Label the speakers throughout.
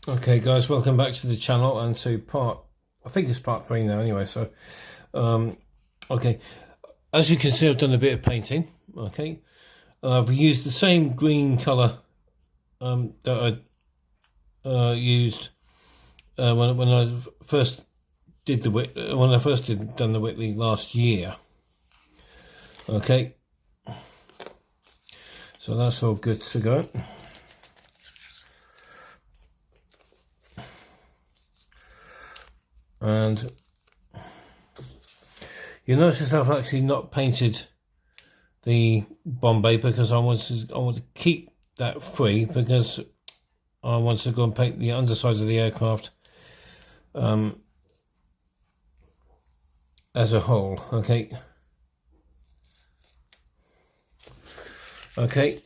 Speaker 1: Okay guys, welcome back to the channel and to I think it's part 3 now anyway. So okay, as you can see, I've done a bit of painting. Okay, I've used the same green color that I used when I first did done the Whitley last year. Okay, so that's all good to go. And you notice I've actually not painted the Bombay because I want to keep that free, because I want to go and paint the underside of the aircraft as a whole. Okay. Okay.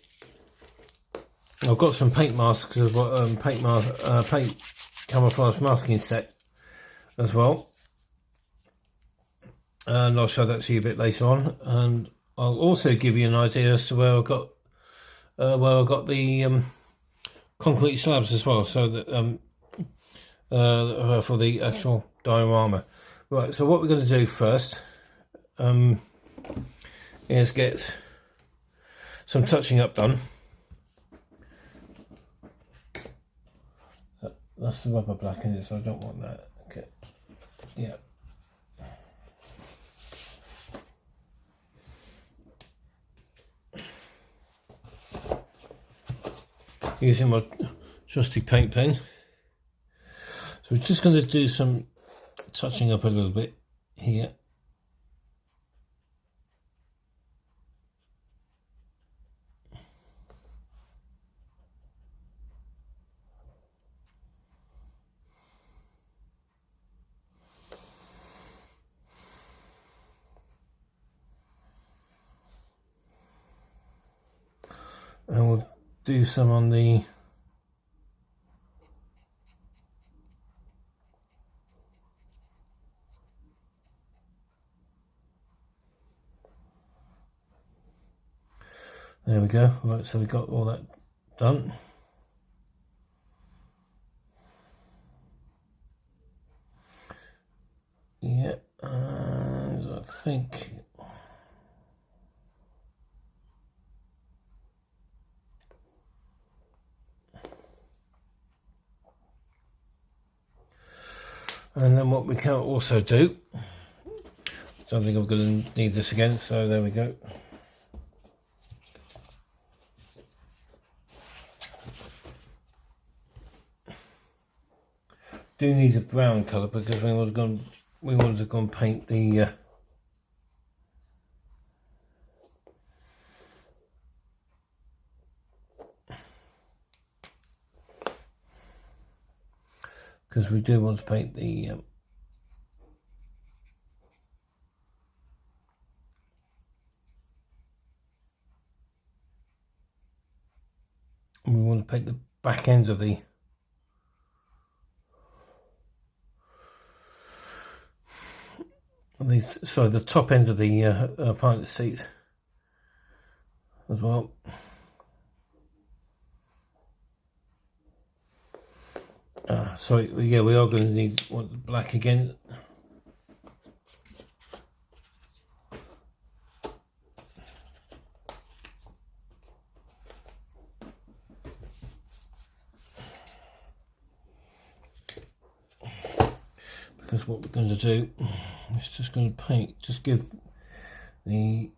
Speaker 1: I've got some paint masks. I've got paint camouflage masking set as well, and I'll show that to you a bit later on, and I'll also give you an idea as to where I got the concrete slabs as well, so that for the actual diorama. Right, so what we're going to do first is get some touching up done. That's the rubber black in it, so I don't want that. Okay. Yeah. Using my trusty paint pen. So we're just going to do some touching up a little bit here. And we'll do some on the there we go. Right, so we got all that done. Yeah, and I think and then what we can also do, don't think I'm going to need this again, so there we go. Do need a brown colour because we wanted to go and paint the because we do want to paint the we want to paint the back end of the the top end of the pilot seat as well. Sorry, yeah, we are going to need black again. Because what we're going to do is just going to paint, just give the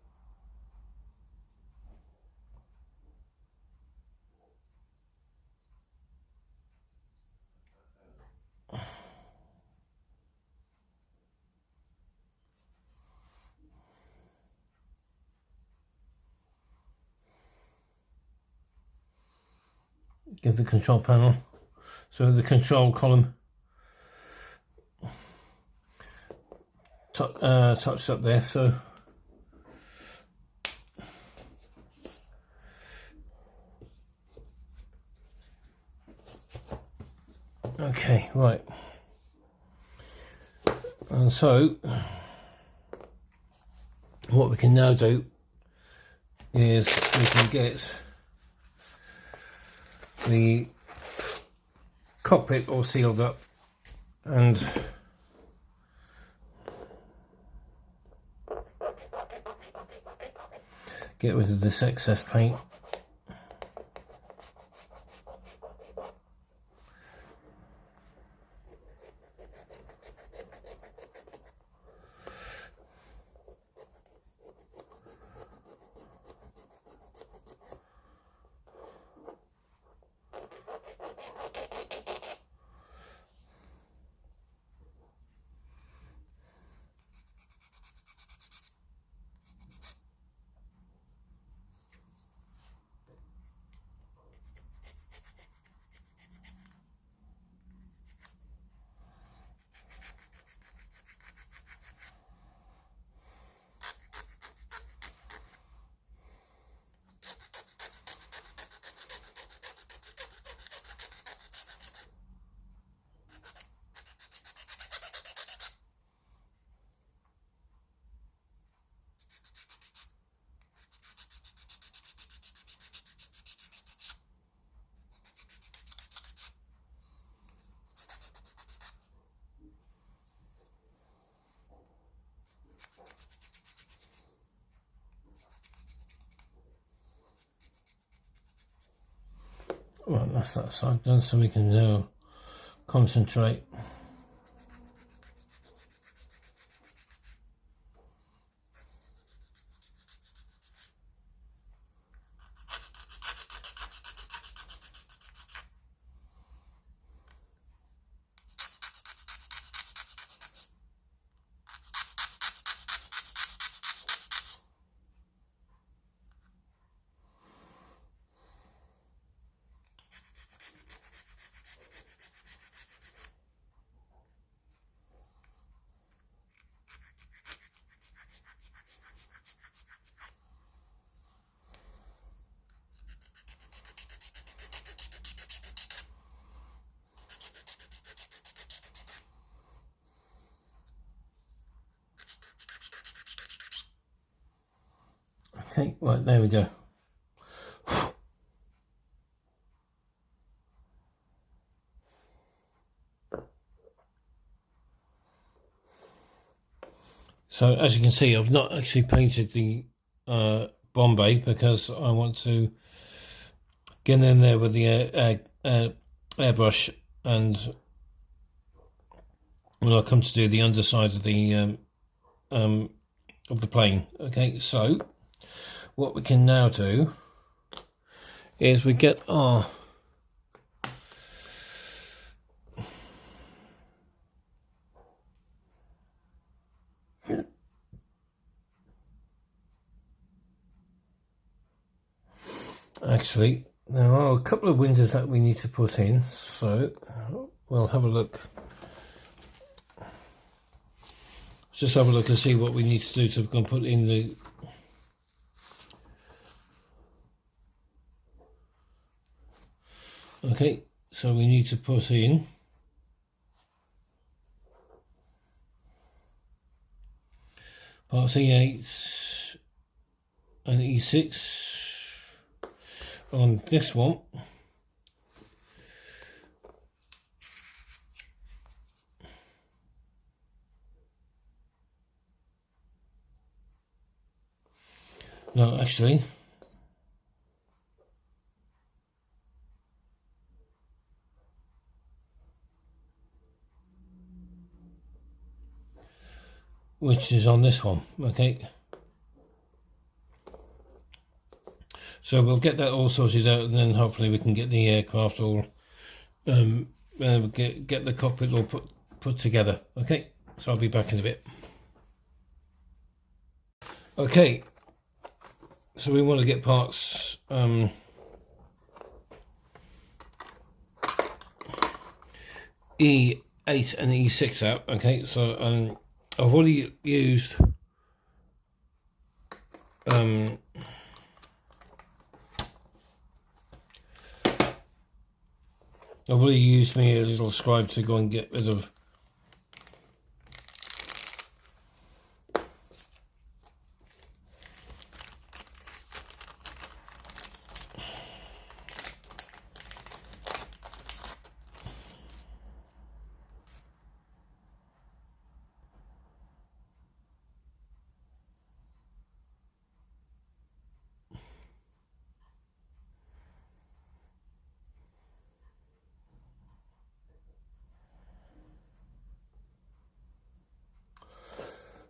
Speaker 1: give the control panel, so the control column touched up there. So okay, right, and so what we can now do is we can get the cockpit all sealed up, and get rid of this excess paint. Right, that's that side done, so we can now concentrate. Okay, right, there we go. So as you can see, I've not actually painted the Bombay because I want to get in there with the airbrush, and when I come to do the underside of the plane. Okay, so what we can now do is we get our actually there are a couple of windows that we need to put in, so we'll have a look. Just have a look and see what we need to do to put in the okay, so we need to put in parts E8 and E6 on this one. No, actually, which is on this one. Okay, so we'll get that all sorted out, and then hopefully we can get the aircraft all get the cockpit all put together. Okay, so I'll be back in a bit. Okay, so we want to get parts E8 and E6 out. Okay, so I've already used I've already used me a little scribe to go and get rid of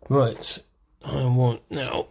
Speaker 1: Right, I want now.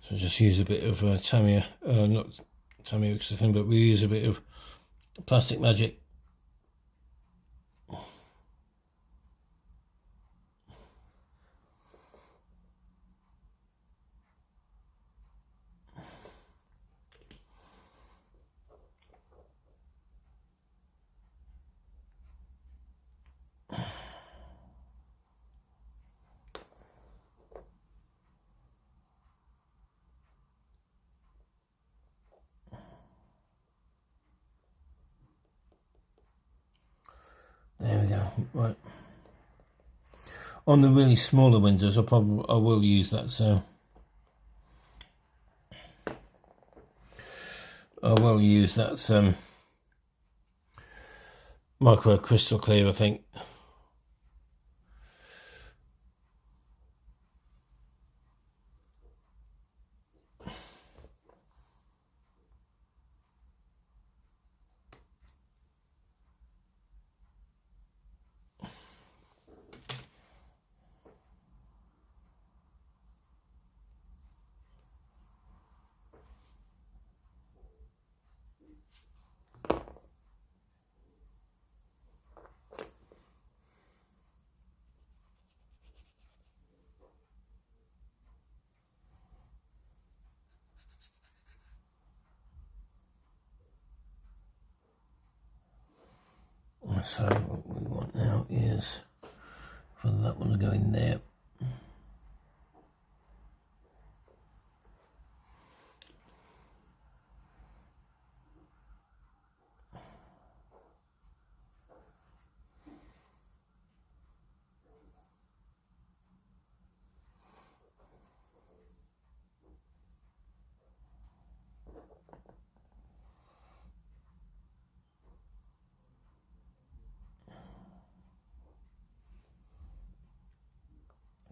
Speaker 1: So just use a bit of Tamiya, not Tamiya thing, but we use a bit of plastic magic. There we go. Right. On the really smaller windows, I will use that. So I will use that micro crystal clear, I think. So what we want now is for that one to go in there.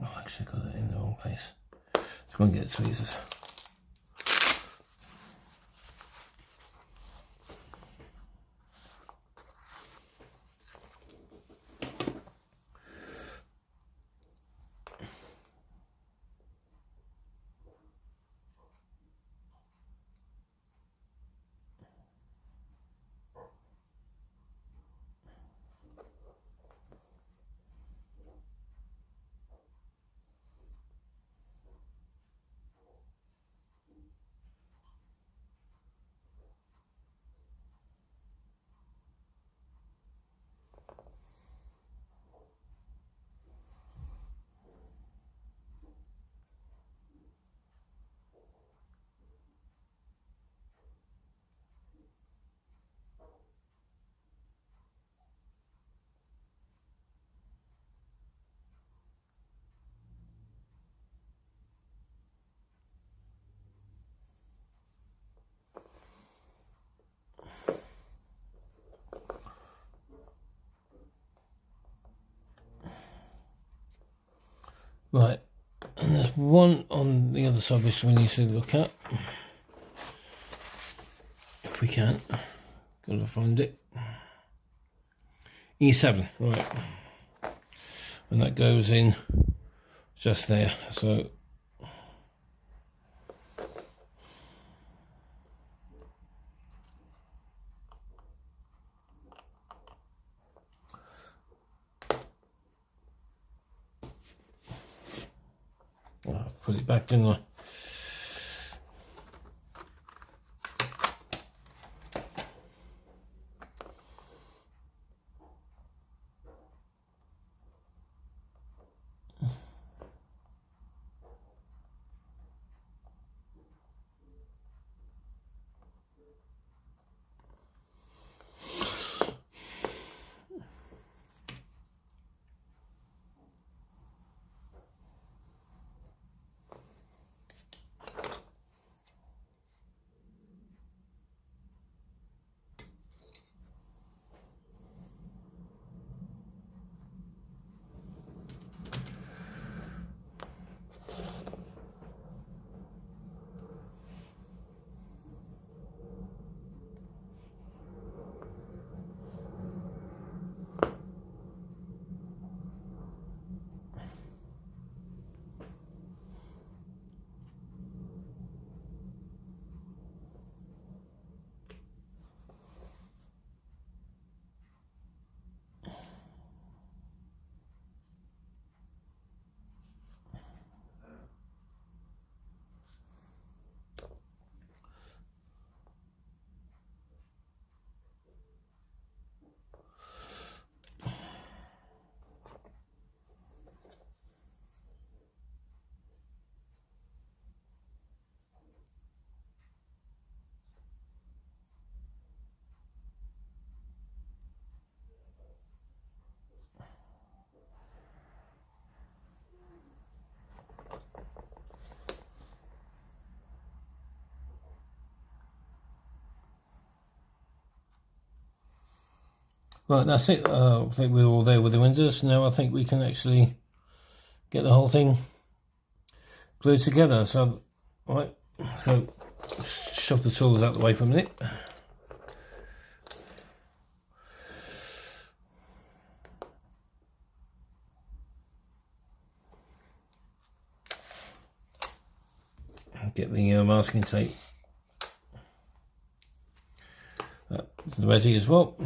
Speaker 1: Oh, I actually got it in the wrong place. Let's go and get tweezers. Right, and there's one on the other side which we need to look at. If we can. Gotta find it. E7, right. And that goes in just there. So I'll put it back, didn't I? Right, that's it. I think we're all there with the windows. Now I think we can actually get the whole thing glued together. So, right, so shove the tools out the way for a minute. Get the masking tape ready as well.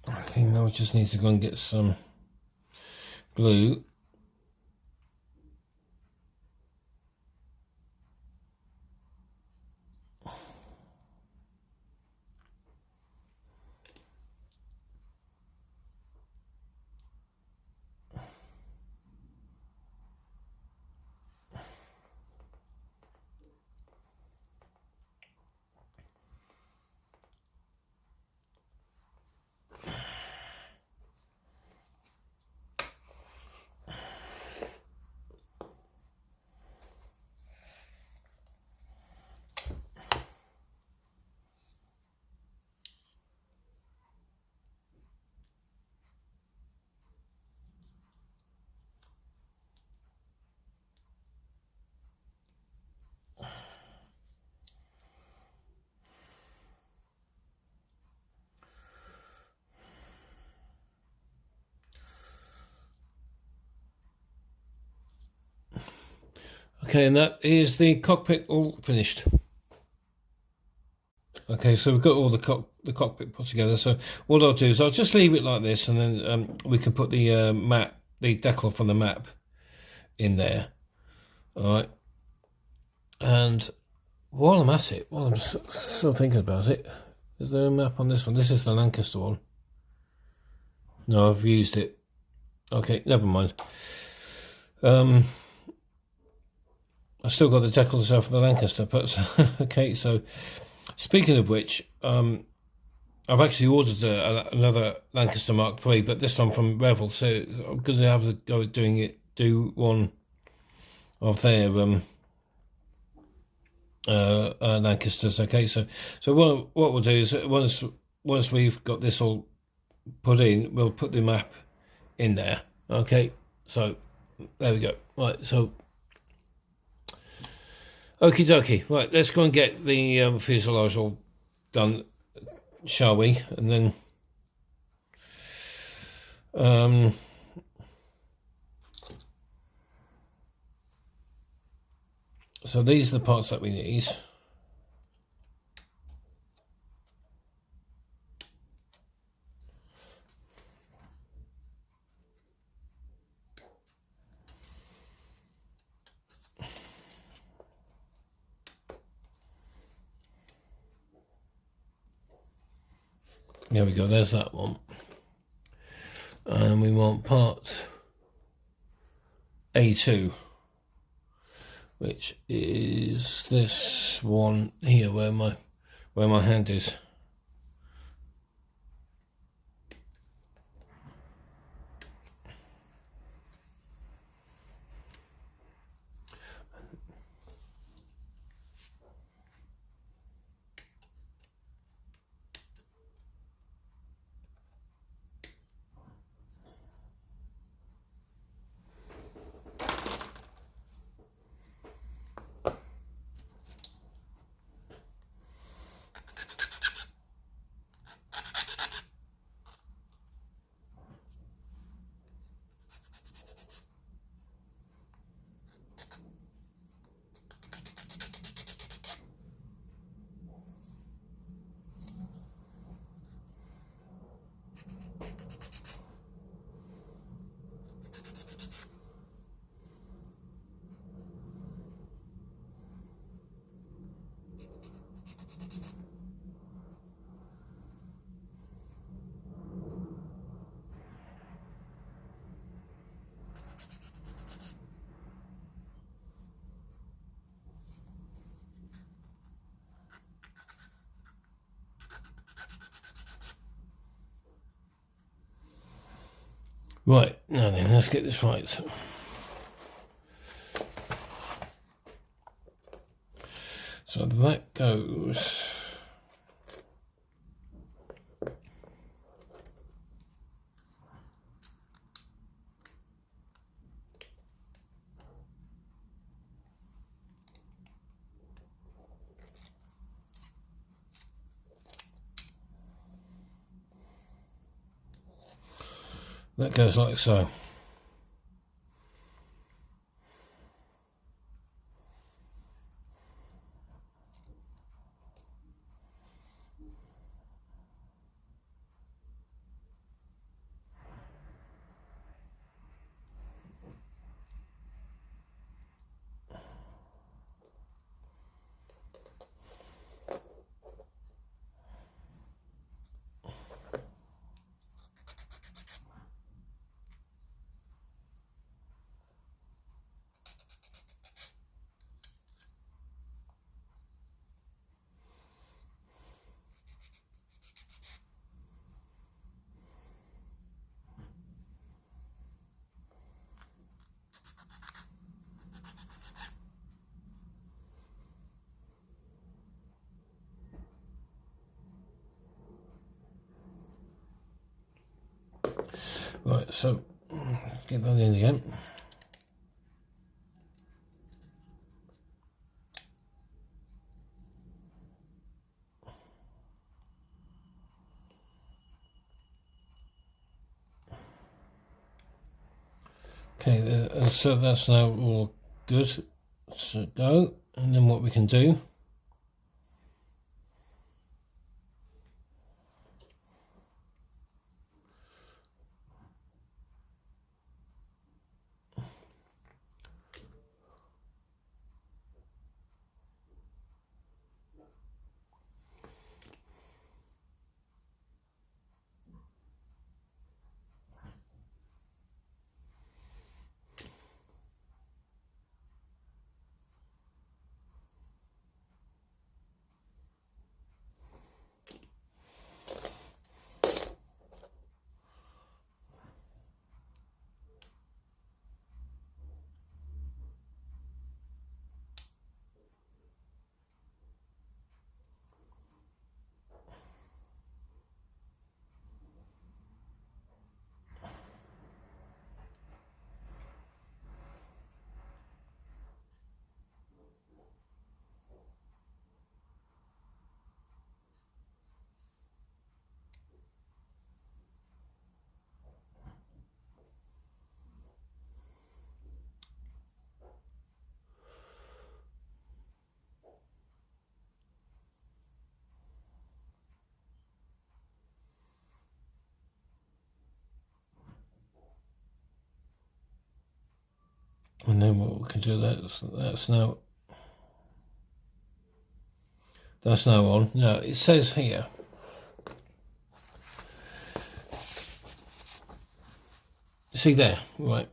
Speaker 1: Okay, now we just need to go and get some glue. Okay, and that is the cockpit all finished. Okay, so we've got all the cockpit put together. So what I'll do is I'll just leave it like this, and then we can put the map, the decal from the map, in there. All right. And while I'm at it, while I'm still thinking about it, is there a map on this one? This is the Lancaster one. No, I've used it. Okay, never mind. I've still got the decal stuff for the Lancaster, but okay. So, speaking of which, I've actually ordered another Lancaster Mk.V, but this one from Revel. So I'm going to have to go do one of their Lancasters. Okay, so what we'll do is once we've got this all put in, we'll put the map in there. Okay, so there we go. Right, so okie dokie. Right, let's go and get the fuselage all done, shall we? And then so these are the parts that we need. There we go, there's that one. And we want part A2, which is this one here where my hand is. Right, now then, let's get this right. So that goes. That goes like so. Right, so get that in again. Okay, so that's now all good. So go, and then what we can do. And then what we can do, that's now on. Now it says here, see there, right,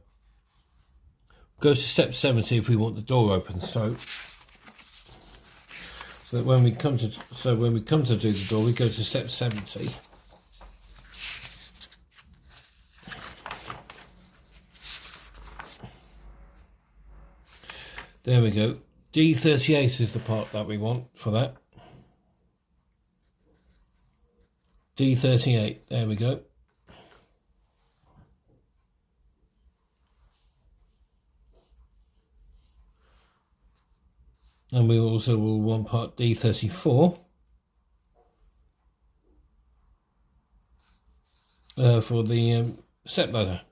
Speaker 1: go to step 70 if we want the door open. So that when we come to do the door, we go to step 70. There we go. D38 is the part that we want for that. D38, there we go. And we also will want part D34 for the step ladder.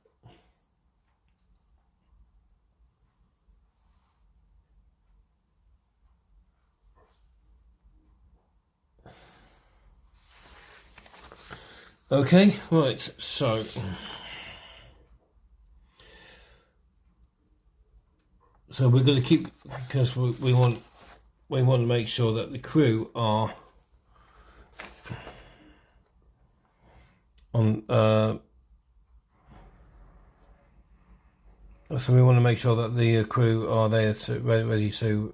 Speaker 1: Okay, right, so we're going to keep, because we want to make sure that the crew are on. So we want to make sure that the crew are there to ready to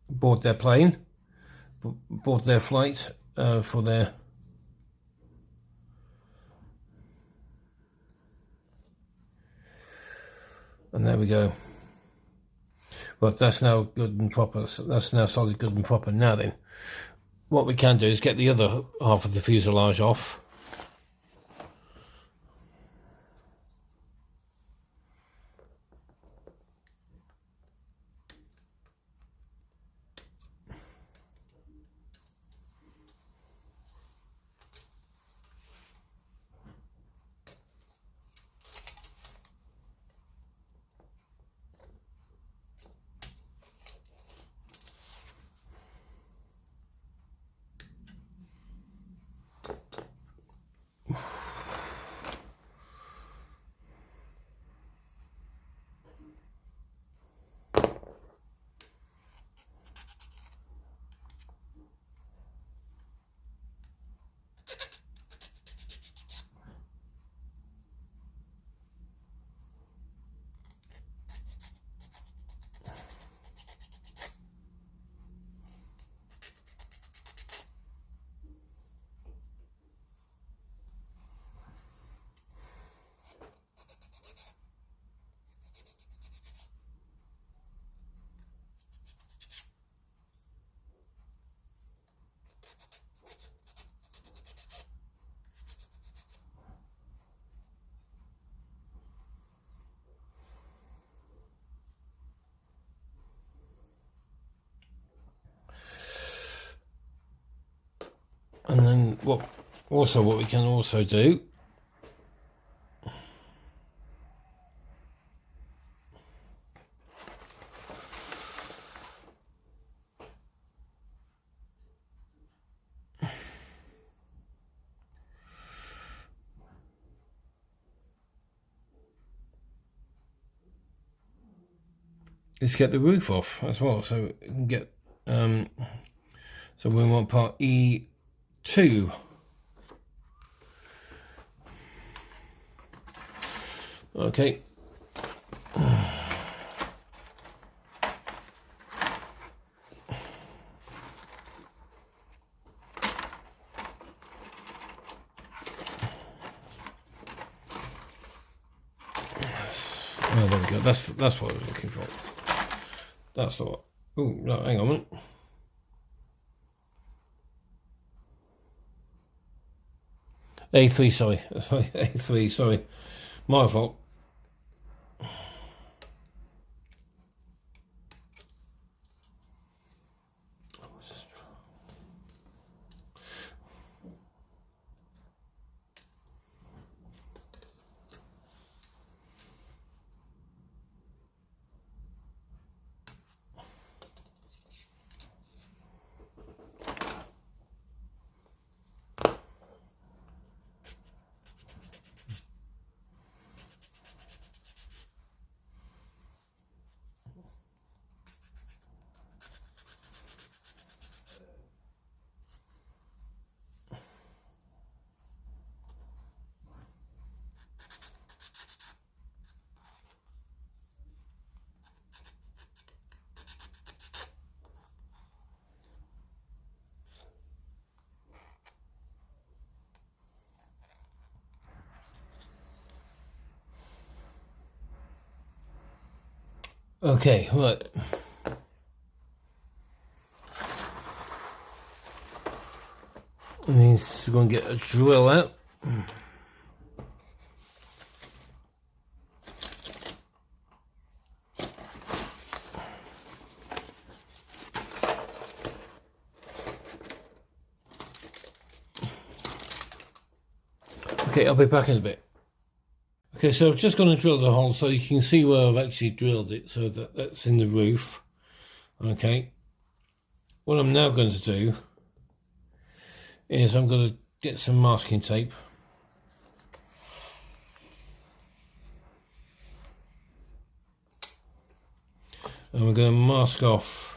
Speaker 1: board their plane, board their flight for their. And there we go. But that's now good and proper. So that's now solid, good and proper. Now then, what we can do is get the other half of the fuselage off. And then what we can also do is get the roof off as well, so we can get so we want part E2. Okay. Oh, there we go. That's what I was looking for. That's the one. Oh, no, hang on a minute. A3, sorry. A3, sorry. My fault. Okay, right. And he's going to get a drill out. Okay, I'll be back in a bit. Okay, so I've just gone and drilled a hole so you can see where I've actually drilled it, so that's in the roof. Okay, what I'm now going to do is I'm going to get some masking tape. And we're going to mask off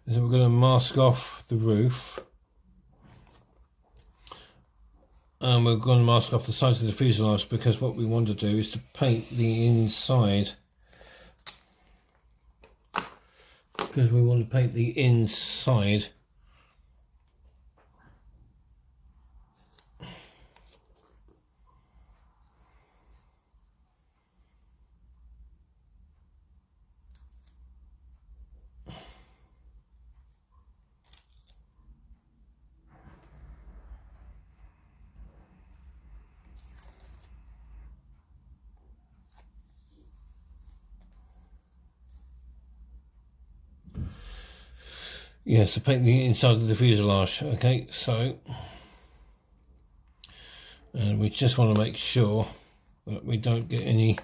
Speaker 1: so we're going to mask off the roof, and we're going to mask off the sides of the fuselage, because what we want to do is to paint the inside, yes, to paint the inside of the fuselage. Okay, so, and we just want to make sure that we don't get any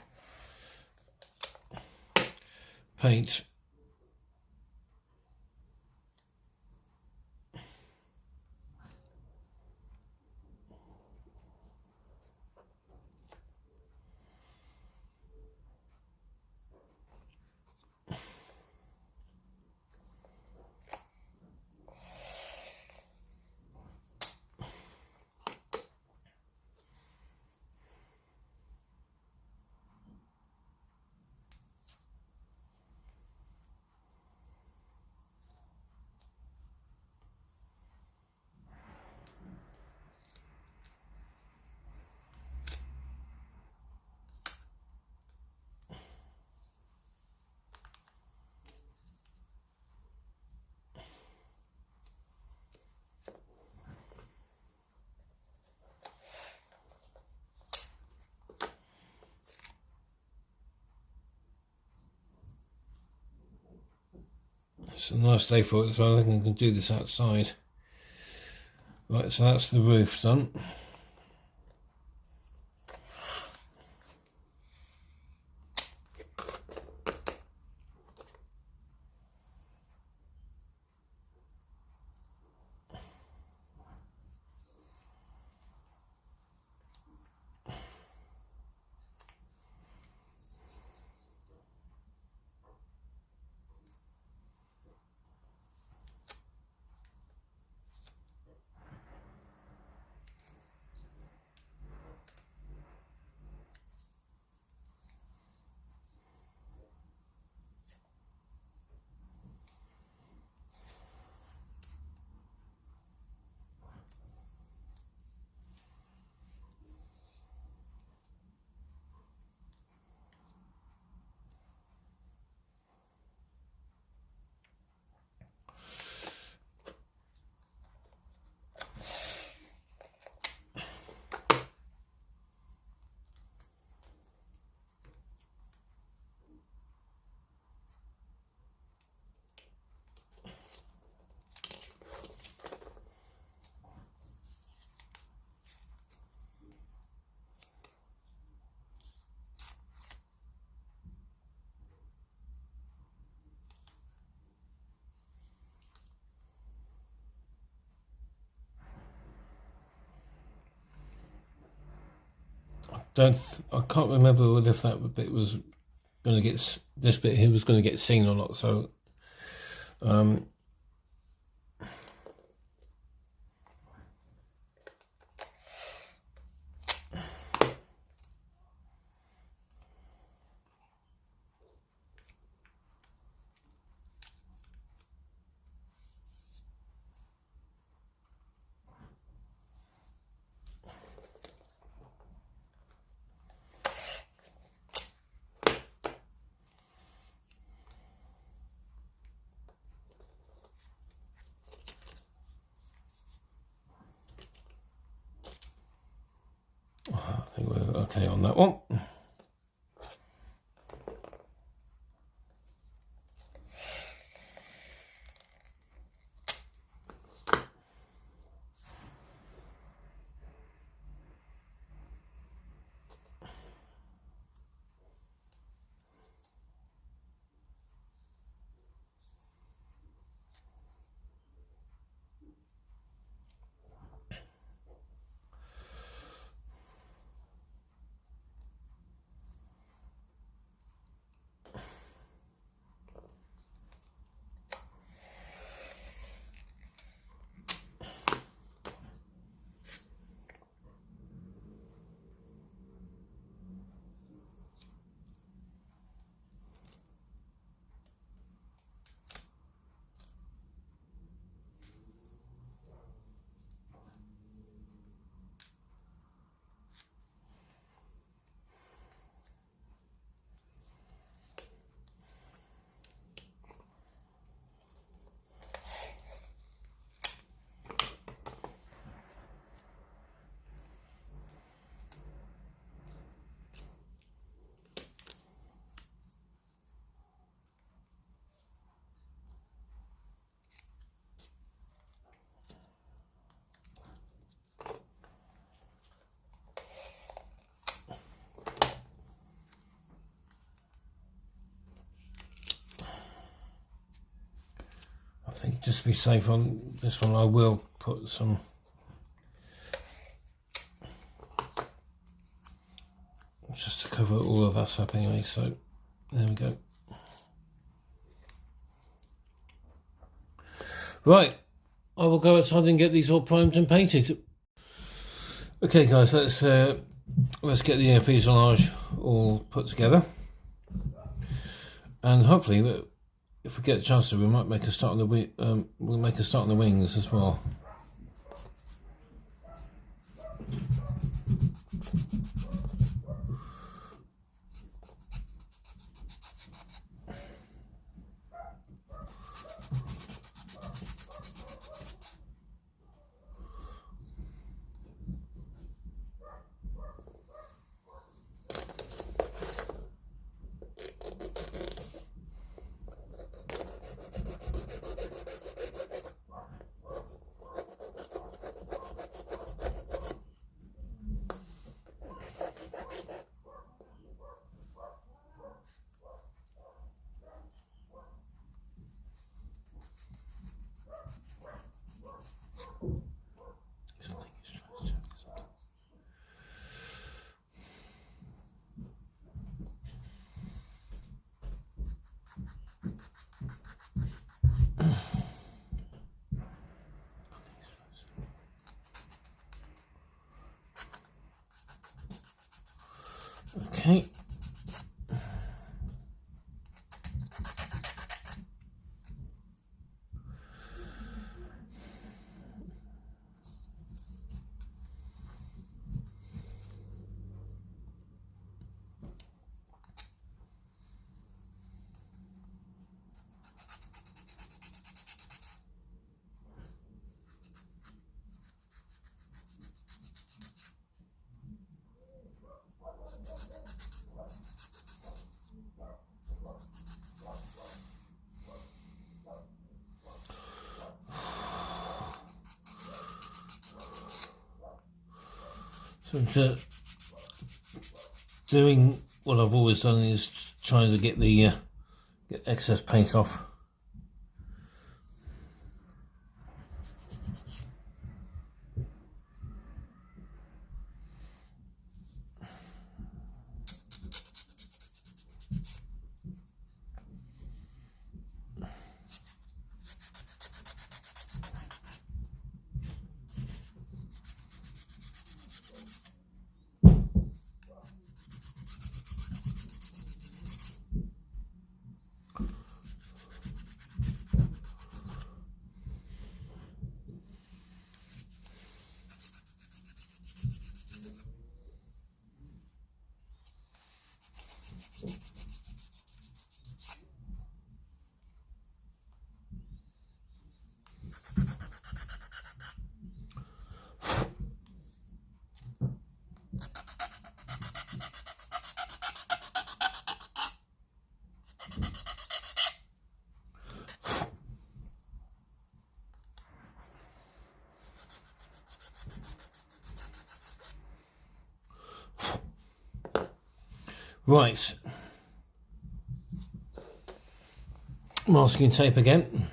Speaker 1: paint It's a nice day for it, so I think I can do this outside. Right, so that's the roof done. I can't remember whether if that bit was going to get, this bit here was going to get seen or not, so okay on that one. I think just to be safe on this one, I will put some just to cover all of that up anyway. So there we go. Right, I will go outside and get these all primed and painted. Okay, guys, let's get the air fuselage all put together, and hopefully, if we get a chance to, we might make a start on the we'll make a start on the wings as well. Okay. So doing what I've always done is trying to get the get excess paint off. Right, masking tape again.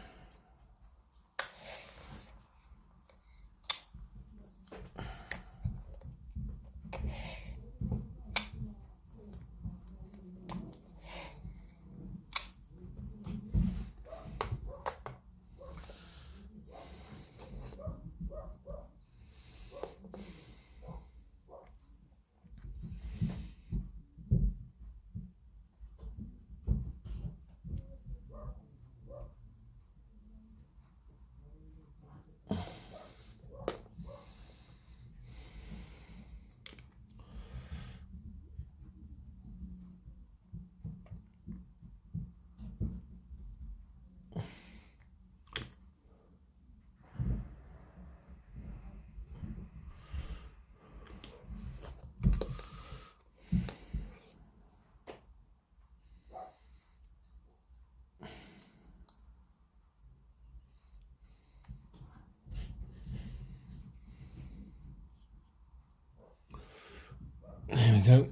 Speaker 1: There we go.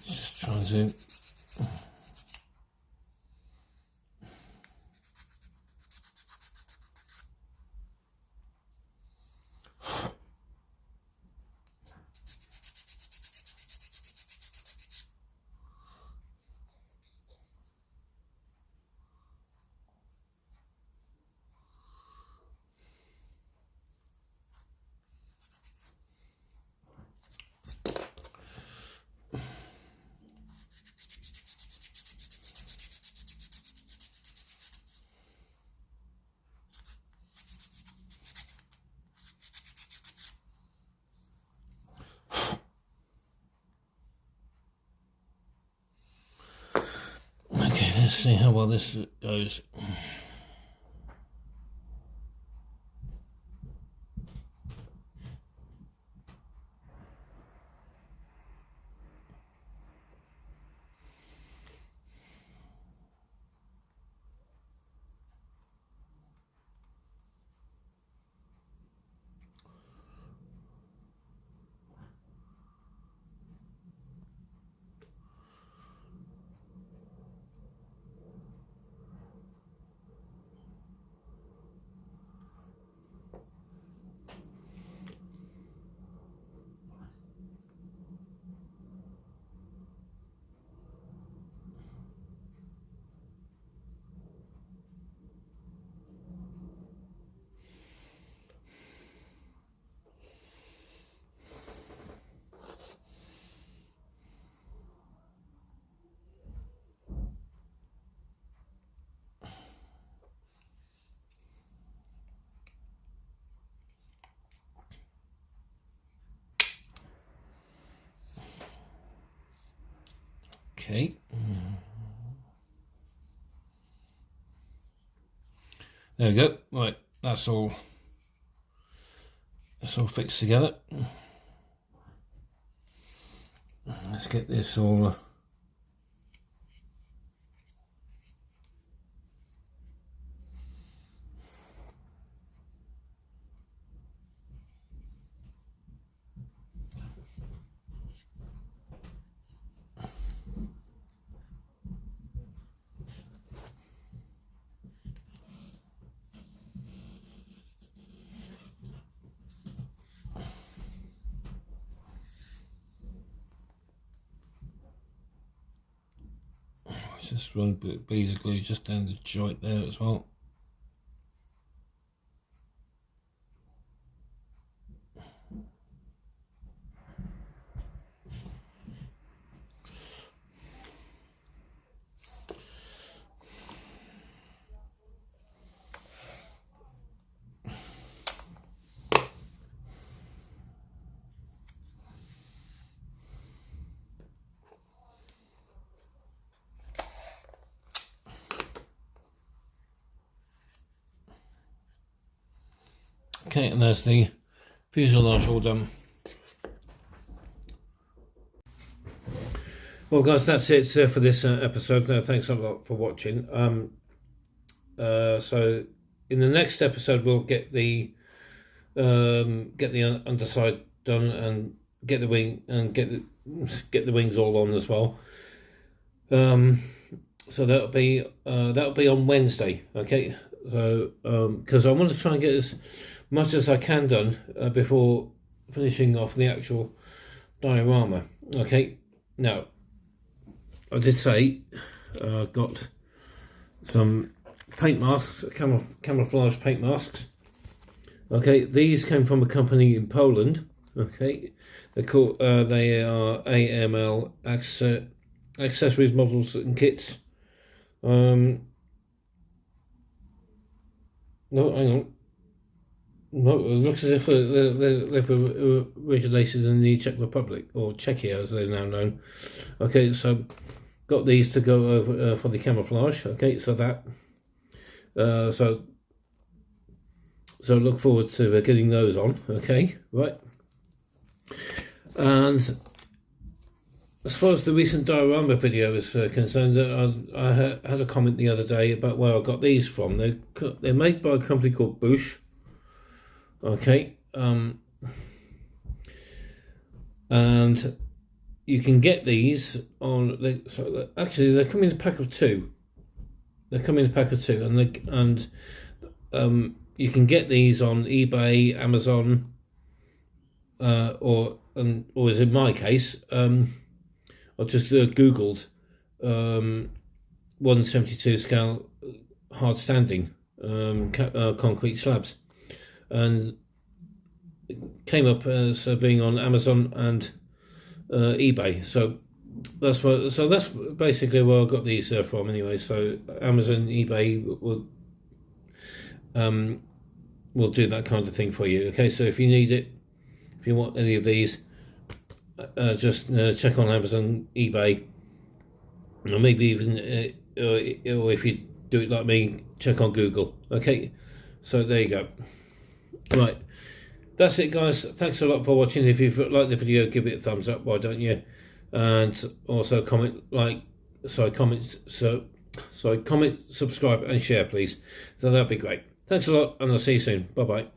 Speaker 1: Just trying to. Okay, let's see how well this goes. Okay. There we go. Right, that's all fixed together. Let's get this all just run a bit of bead of glue just down the joint there as well. Okay, and there's the fuselage all done. Well guys, that's it for this episode. Thanks a lot for watching. So in the next episode we'll get the underside done and get the wing and get the wings all on as well. So that'll be on Wednesday. Okay, so because I want to try and get as much as I can done before finishing off the actual diorama. Okay, now I did say got some paint masks, camouflage paint masks. Okay, these came from a company in Poland. Okay, they're called they are AML accessories, models and kits. No, hang on. No, it looks as if they've originated in the Czech Republic, or Czechia as they're now known. Okay, so got these to go over for the camouflage. Okay, so that so look forward to getting those on. Okay, right. And as far as the recent diorama video is concerned, I had a comment the other day about where I got these from. They're made by a company called Bush. Okay, and you can get these on. Actually, they come in a pack of two. They come in a pack of two, and you can get these on eBay, Amazon, or as in my case, I just googled 1/72 scale hard standing concrete slabs, and it came up as being on Amazon and eBay. So that's basically where I got these from anyway. So Amazon, eBay will do that kind of thing for you. Okay, so if you need it, if you want any of these, just check on Amazon, eBay, or maybe even or if you do it like me, check on Google. Okay, so there you go. Right, that's it guys. Thanks a lot for watching. If you've liked the video, give it a thumbs up, why don't you? And also comment, subscribe and share please. So that'd be great. Thanks a lot, and I'll see you soon. Bye bye.